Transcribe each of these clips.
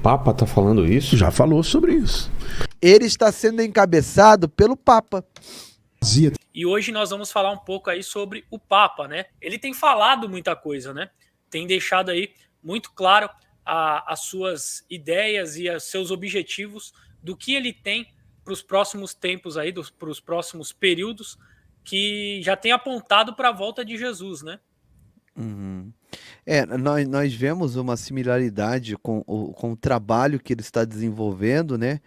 Papa tá falando isso? Já falou sobre isso. Ele está sendo encabeçado pelo Papa. E hoje nós vamos falar um pouco aí sobre o Papa, né? Ele tem falado muita coisa, né? Tem deixado aí muito claro as suas ideias e os seus objetivos do que ele tem para os próximos tempos aí, para os próximos períodos, que já tem apontado para a volta de Jesus, né? Uhum. Nós vemos uma similaridade com o trabalho que ele está desenvolvendo, né?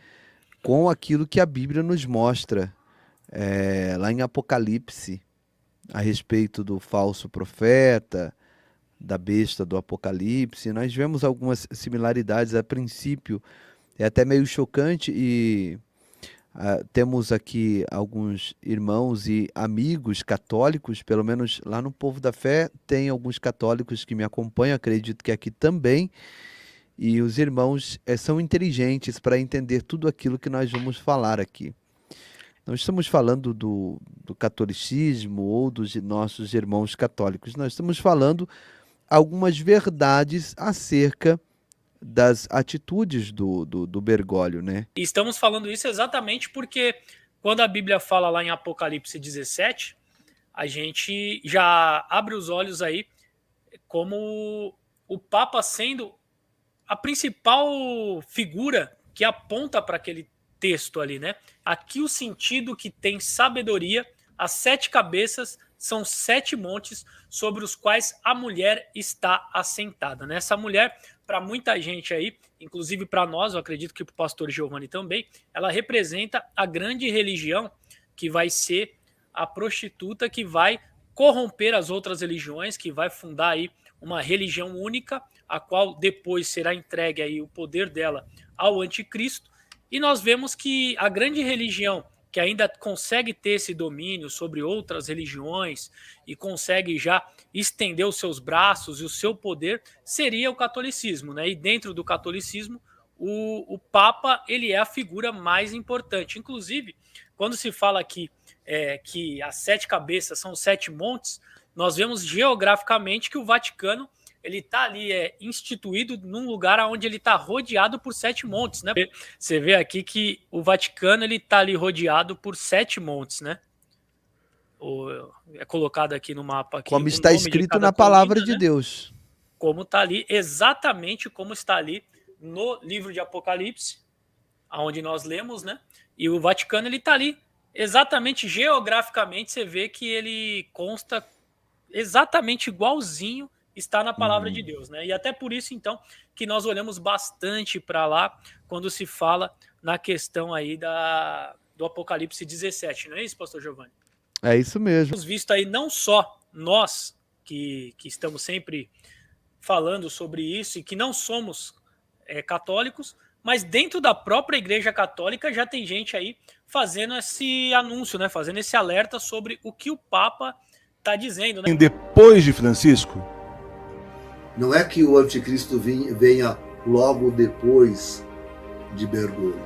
Com aquilo que a Bíblia nos mostra, lá em Apocalipse, a respeito do falso profeta, da besta do Apocalipse. Nós vemos algumas similaridades a princípio. É até meio chocante e temos aqui alguns irmãos e amigos católicos, pelo menos lá no Povo da Fé tem alguns católicos que me acompanham, acredito que aqui também, e os irmãos são inteligentes para entender tudo aquilo que nós vamos falar aqui. Não estamos falando do catolicismo ou dos nossos irmãos católicos, nós estamos falando algumas verdades acerca das atitudes do Bergoglio, né? E estamos falando isso exatamente porque quando a Bíblia fala lá em Apocalipse 17, a gente já abre os olhos aí como o Papa sendo a principal figura que aponta para aquele texto ali, né? Aqui o sentido que tem sabedoria, as 7 cabeças são 7 montes sobre os quais a mulher está assentada, né? Essa mulher, para muita gente aí, inclusive para nós, eu acredito que para o pastor Giovanni também, ela representa a grande religião que vai ser a prostituta que vai corromper as outras religiões, que vai fundar aí uma religião única, a qual depois será entregue aí o poder dela ao anticristo. E nós vemos que a grande religião que ainda consegue ter esse domínio sobre outras religiões e consegue já estender os seus braços e o seu poder, seria o catolicismo, né? E dentro do catolicismo, o Papa ele é a figura mais importante. Inclusive, quando se fala aqui que as 7 cabeças são 7 montes, nós vemos geograficamente que o Vaticano ele está ali instituído num lugar onde ele está rodeado por 7 montes, né? Você vê aqui que o Vaticano ele está ali rodeado por 7 montes, né? É colocado aqui no mapa. Aqui, como está escrito na palavra de Deus. Como está ali, exatamente como está ali no livro de Apocalipse, onde nós lemos, né? E o Vaticano ele está ali, exatamente geograficamente, você vê que ele consta exatamente igualzinho está na palavra de Deus, né? E até por isso, então, que nós olhamos bastante para lá quando se fala na questão aí do Apocalipse 17, não é isso, pastor Giovanni? É isso mesmo. Temos visto aí não só nós, que estamos sempre falando sobre isso e que não somos católicos, mas dentro da própria Igreja Católica já tem gente aí fazendo esse anúncio, né? Fazendo esse alerta sobre o que o Papa está dizendo, né? Depois de Francisco, não é que o anticristo venha logo depois de Bergoglio.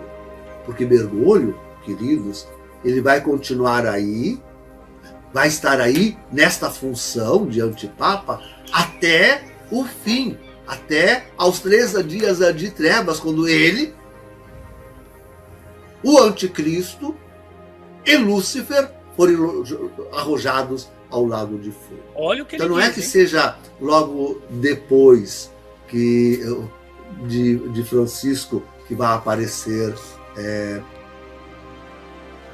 Porque Bergoglio, queridos, ele vai continuar aí, vai estar aí nesta função de antipapa até o fim, até aos 3 dias de trevas, quando ele, o anticristo e Lúcifer foram arrojados ao lago de fogo. Olha o que então ele não diz, é que seja logo depois de Francisco que vai aparecer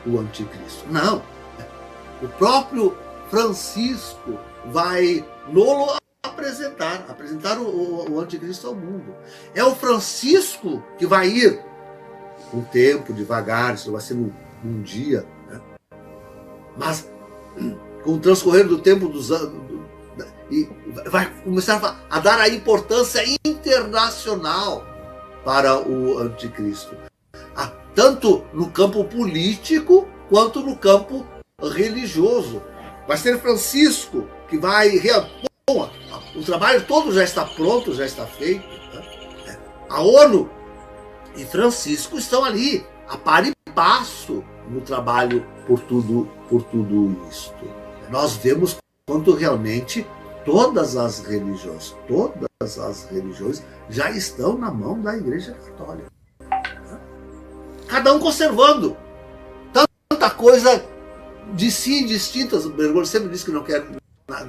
o anticristo. Não. O próprio Francisco vai apresentar o anticristo ao mundo. É o Francisco que vai ir com o tempo, devagar, isso vai ser num dia, né? Mas com o transcorrer do tempo dos anos, e vai começar a dar a importância internacional para o anticristo, tanto no campo político quanto no campo religioso. Vai ser Francisco que vai... Bom, o trabalho todo já está pronto, já está feito, né? A ONU e Francisco estão ali, a par e passo, no trabalho por tudo isto. Nós vemos quanto realmente todas as religiões já estão na mão da Igreja Católica. Cada um conservando tanta coisa de si distintas. O Bergoglio sempre diz que não quer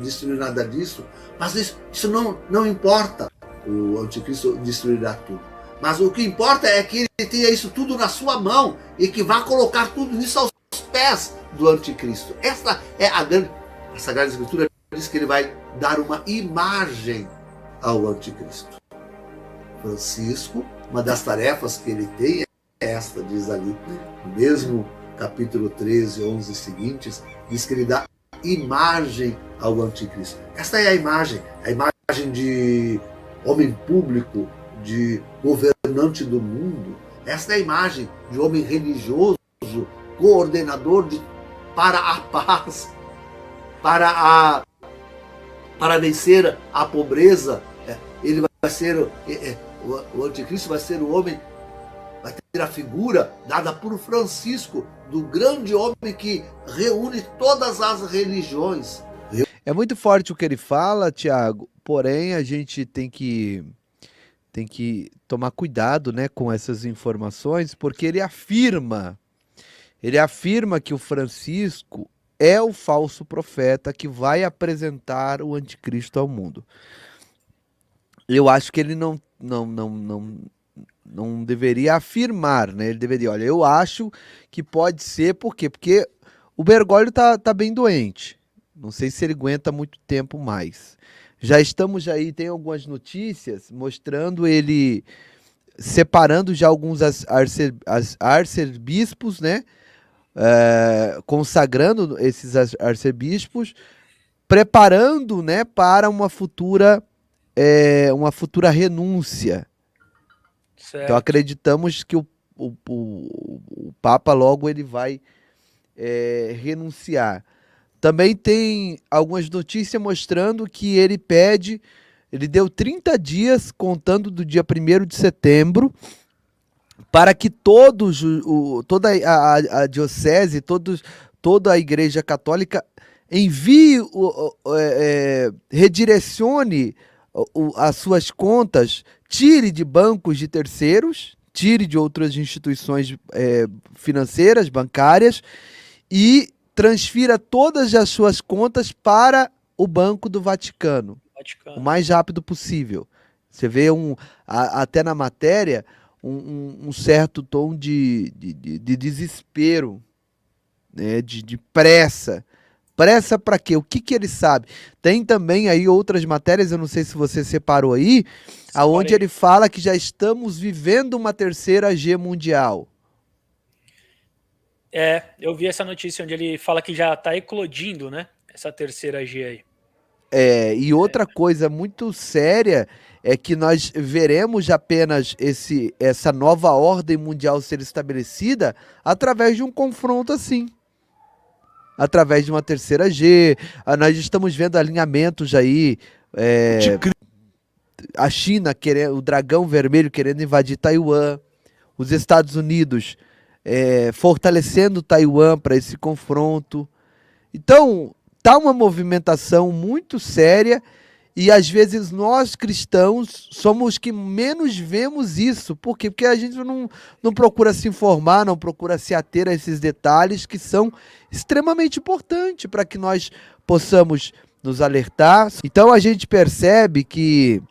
destruir nada disso, mas isso não importa. O anticristo destruirá tudo. Mas o que importa é que ele tenha isso tudo na sua mão e que vá colocar tudo isso aos pés do anticristo. Essa é a Sagrada Escritura diz que ele vai dar uma imagem ao anticristo. Francisco, uma das tarefas que ele tem é esta, diz ali, no mesmo capítulo 13, 11 seguintes, diz que ele dá imagem ao anticristo. Esta é a imagem de homem público, de governante do mundo. Esta é a imagem de homem religioso, coordenador para a paz, para vencer a pobreza. Ele vai ser o anticristo, vai ser o homem, vai ter a figura dada por Francisco, do grande homem que reúne todas as religiões. É muito forte o que ele fala, Tiago, porém a gente tem que tomar cuidado, né, com essas informações, porque ele afirma que o Francisco é o falso profeta que vai apresentar o anticristo ao mundo. Eu acho que ele não deveria afirmar, né? Ele deveria, olha, eu acho que pode ser, por quê? Porque o Bergoglio tá bem doente. Não sei se ele aguenta muito tempo mais. Já estamos aí, tem algumas notícias mostrando ele separando já alguns arcebispos, né? Consagrando esses arcebispos, preparando, né, para uma futura renúncia. Certo. Então acreditamos que o Papa logo ele vai renunciar. Também tem algumas notícias mostrando que ele deu 30 dias, contando do dia 1º de setembro, para que toda a diocese, toda a Igreja Católica envie, redirecione as suas contas, tire de bancos de terceiros, tire de outras instituições financeiras, bancárias, e transfira todas as suas contas para o Banco do Vaticano, o mais rápido possível. Você vê até na matéria um certo tom de desespero, né, de pressa. Pressa para quê? O que ele sabe? Tem também aí outras matérias, eu não sei se você separou aí, aonde ele fala que já estamos vivendo uma terceira G mundial. Eu vi essa notícia onde ele fala que já está eclodindo, né? Essa terceira G aí. E outra coisa muito séria é que nós veremos apenas essa nova ordem mundial ser estabelecida através de um confronto assim. Através de uma terceira G. Nós estamos vendo alinhamentos aí. A China, o dragão vermelho querendo invadir Taiwan. Os Estados Unidos fortalecendo Taiwan para esse confronto. Então, tá uma movimentação muito séria e às vezes nós cristãos somos os que menos vemos isso. Por quê? Porque a gente não procura se informar, não procura se ater a esses detalhes que são extremamente importantes para que nós possamos nos alertar. Então a gente percebe que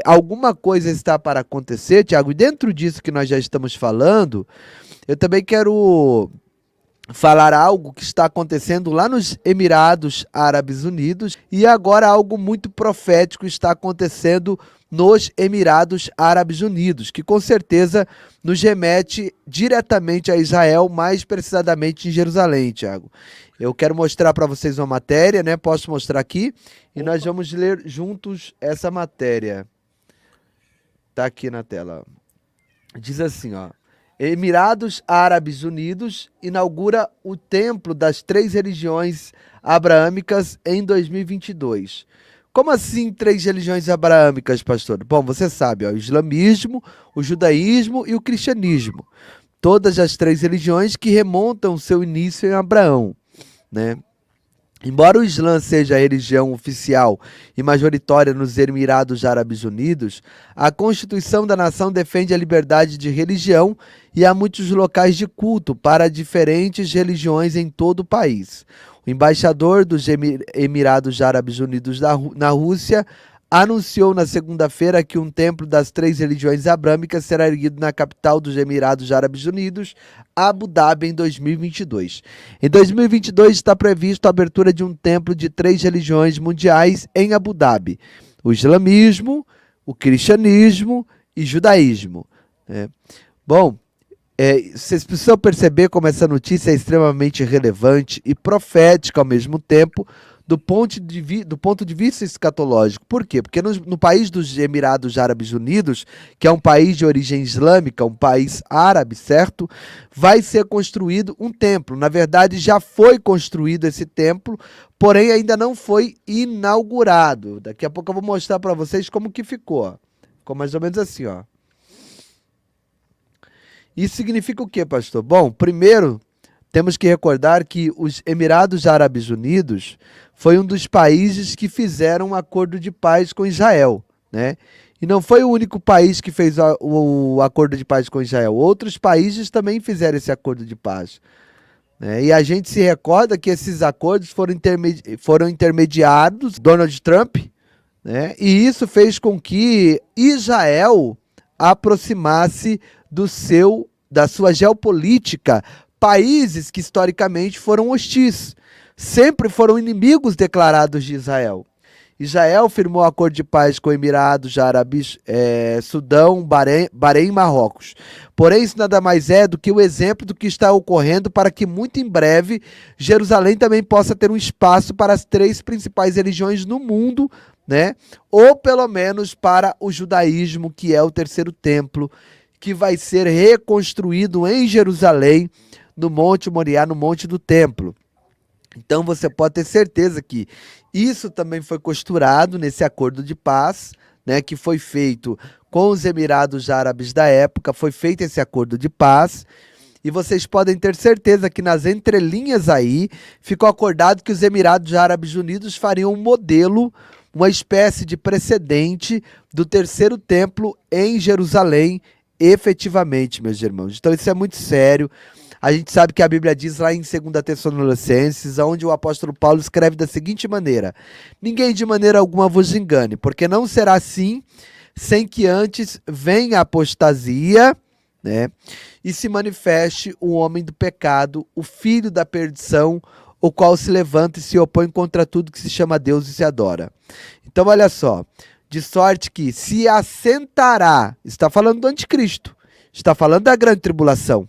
alguma coisa está para acontecer, Tiago, e dentro disso que nós já estamos falando, eu também quero falar algo que está acontecendo lá nos Emirados Árabes Unidos e agora algo muito profético está acontecendo nos Emirados Árabes Unidos, que com certeza nos remete diretamente a Israel, mais precisamente em Jerusalém, Tiago. Eu quero mostrar para vocês uma matéria, né? Posso mostrar aqui? E nós vamos ler juntos essa matéria. Tá aqui na tela. Diz assim, ó. Emirados Árabes Unidos inaugura o templo das 3 religiões abraâmicas em 2022. Como assim 3 religiões abraâmicas, pastor? Bom, você sabe, ó, o islamismo, o judaísmo e o cristianismo. Todas as 3 religiões que remontam seu início em Abraão, né? Embora o Islã seja a religião oficial e majoritária nos Emirados Árabes Unidos, a Constituição da nação defende a liberdade de religião e há muitos locais de culto para diferentes religiões em todo o país. O embaixador dos Emirados Árabes Unidos na Rússia anunciou na segunda-feira que um templo das 3 religiões abrâmicas será erguido na capital dos Emirados Árabes Unidos, Abu Dhabi, em 2022. Em 2022 está previsto a abertura de um templo de 3 religiões mundiais em Abu Dhabi: o islamismo, o cristianismo e judaísmo. Bom, vocês precisam perceber como essa notícia é extremamente relevante e profética ao mesmo tempo, do ponto de vista escatológico. Por quê? Porque no país dos Emirados Árabes Unidos, que é um país de origem islâmica, um país árabe, certo? Vai ser construído um templo. Na verdade, já foi construído esse templo, porém ainda não foi inaugurado. Daqui a pouco eu vou mostrar para vocês como que ficou. Ficou mais ou menos assim, ó. Isso significa o quê, pastor? Bom, primeiro, temos que recordar que os Emirados Árabes Unidos foi um dos países que fizeram um acordo de paz com Israel, né? E não foi o único país que fez o acordo de paz com Israel. Outros países também fizeram esse acordo de paz, né? E a gente se recorda que esses acordos foram intermediados Donald Trump, né? E isso fez com que Israel aproximasse da sua geopolítica países que historicamente foram hostis, sempre foram inimigos declarados de Israel. Israel firmou acordo de paz com Emirados Árabes, Sudão, Bahrein e Marrocos. Porém, isso nada mais é do que o exemplo do que está ocorrendo para que muito em breve Jerusalém também possa ter um espaço para as 3 principais religiões no mundo, né? Ou pelo menos para o judaísmo, que é o 3º templo, que vai ser reconstruído em Jerusalém, no Monte Moriá, no Monte do Templo. Então você pode ter certeza que isso também foi costurado nesse acordo de paz, né, que foi feito com os Emirados Árabes da época, foi feito esse acordo de paz, e vocês podem ter certeza que nas entrelinhas aí ficou acordado que os Emirados Árabes Unidos fariam um modelo, uma espécie de precedente do 3º templo em Jerusalém, efetivamente, meus irmãos. Então isso é muito sério. A gente sabe que a Bíblia diz lá em 2 Tessalonicenses, onde o apóstolo Paulo escreve da seguinte maneira: ninguém de maneira alguma vos engane, porque não será assim, sem que antes venha a apostasia, né, e se manifeste o homem do pecado, o filho da perdição, o qual se levanta e se opõe contra tudo que se chama Deus e se adora. Então olha só, de sorte que se assentará, está falando do anticristo, está falando da grande tribulação,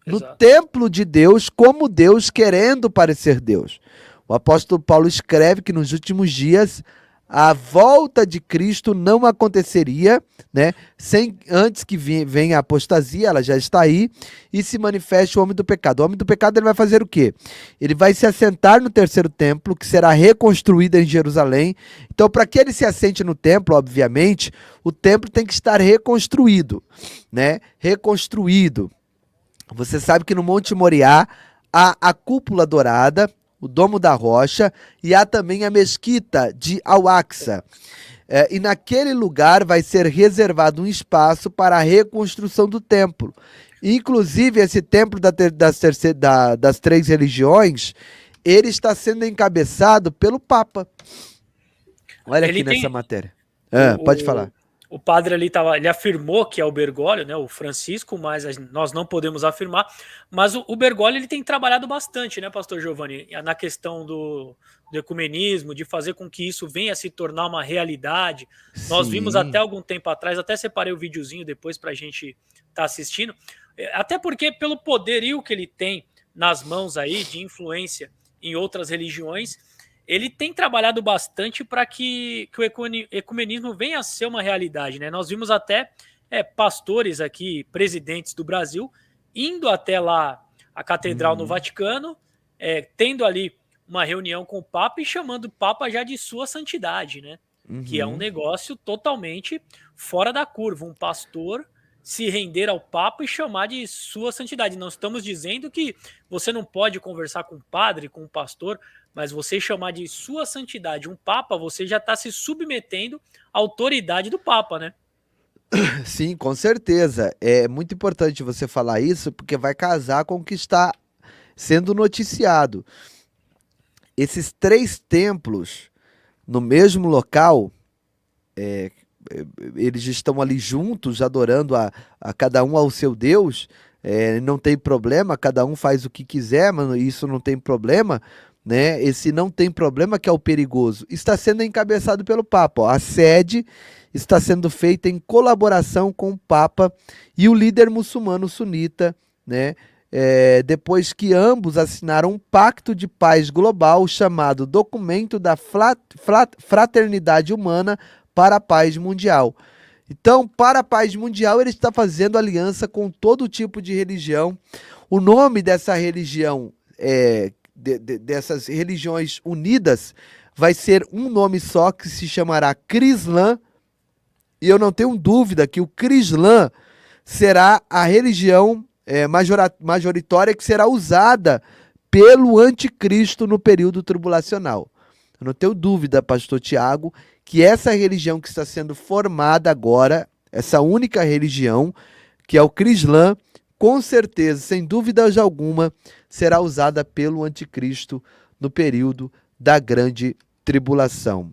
no Exato. templo de Deus, como Deus, querendo parecer Deus. O apóstolo Paulo escreve que nos últimos dias a volta de Cristo não aconteceria, né, sem antes que venha a apostasia, ela já está aí, e se manifeste o homem do pecado. O homem do pecado, ele vai fazer o quê? Ele vai se assentar no 3º templo, que será reconstruído em Jerusalém. Então, para que ele se assente no templo, obviamente, o templo tem que estar reconstruído, né? Reconstruído. Você sabe que no Monte Moriá há a cúpula dourada, o Domo da Rocha, e há também a mesquita de Al-Aqsa. E naquele lugar vai ser reservado um espaço para a reconstrução do templo. Inclusive, esse templo das 3 religiões, ele está sendo encabeçado pelo Papa. Olha aqui nessa matéria. Pode falar. O padre ali ele afirmou que é o Bergoglio, né, o Francisco, mas nós não podemos afirmar. Mas o Bergoglio, ele tem trabalhado bastante, né, pastor Giovanni, na questão do ecumenismo, de fazer com que isso venha a se tornar uma realidade. Sim. Nós vimos até algum tempo atrás, até separei o videozinho depois para a gente estar assistindo, até porque pelo poderio que ele tem nas mãos aí, de influência em outras religiões, ele tem trabalhado bastante para que o ecumenismo venha a ser uma realidade, né? Nós vimos até pastores aqui, presidentes do Brasil, indo até lá a catedral no Vaticano, tendo ali uma reunião com o Papa e chamando o Papa já de sua santidade, né? Que é um negócio totalmente fora da curva. Um pastor se render ao Papa e chamar de Sua Santidade. Não estamos dizendo que você não pode conversar com o padre, com o pastor, mas você chamar de Sua Santidade um Papa, você já está se submetendo à autoridade do Papa, né? Sim, com certeza. É muito importante você falar isso, porque vai casar com o que está sendo noticiado. Esses 3 templos no mesmo local, eles estão ali juntos, adorando a cada um ao seu Deus, não tem problema, cada um faz o que quiser, mas isso não tem problema, né? Esse não tem problema que é o perigoso. Está sendo encabeçado pelo Papa. Ó. A sede está sendo feita em colaboração com o Papa e o líder muçulmano sunita, né? Depois que ambos assinaram um pacto de paz global chamado Documento da Fraternidade Humana para a Paz Mundial. Então, para a paz mundial, ele está fazendo aliança com todo tipo de religião. O nome dessa religião, dessas religiões unidas, vai ser um nome só, que se chamará Crislã. E eu não tenho dúvida que o Crislã será a religião majoritária que será usada pelo anticristo no período tribulacional. Eu não tenho dúvida, pastor Tiago, que essa religião que está sendo formada agora, essa única religião, que é o Crislã, com certeza, sem dúvidas alguma, será usada pelo anticristo no período da grande tribulação.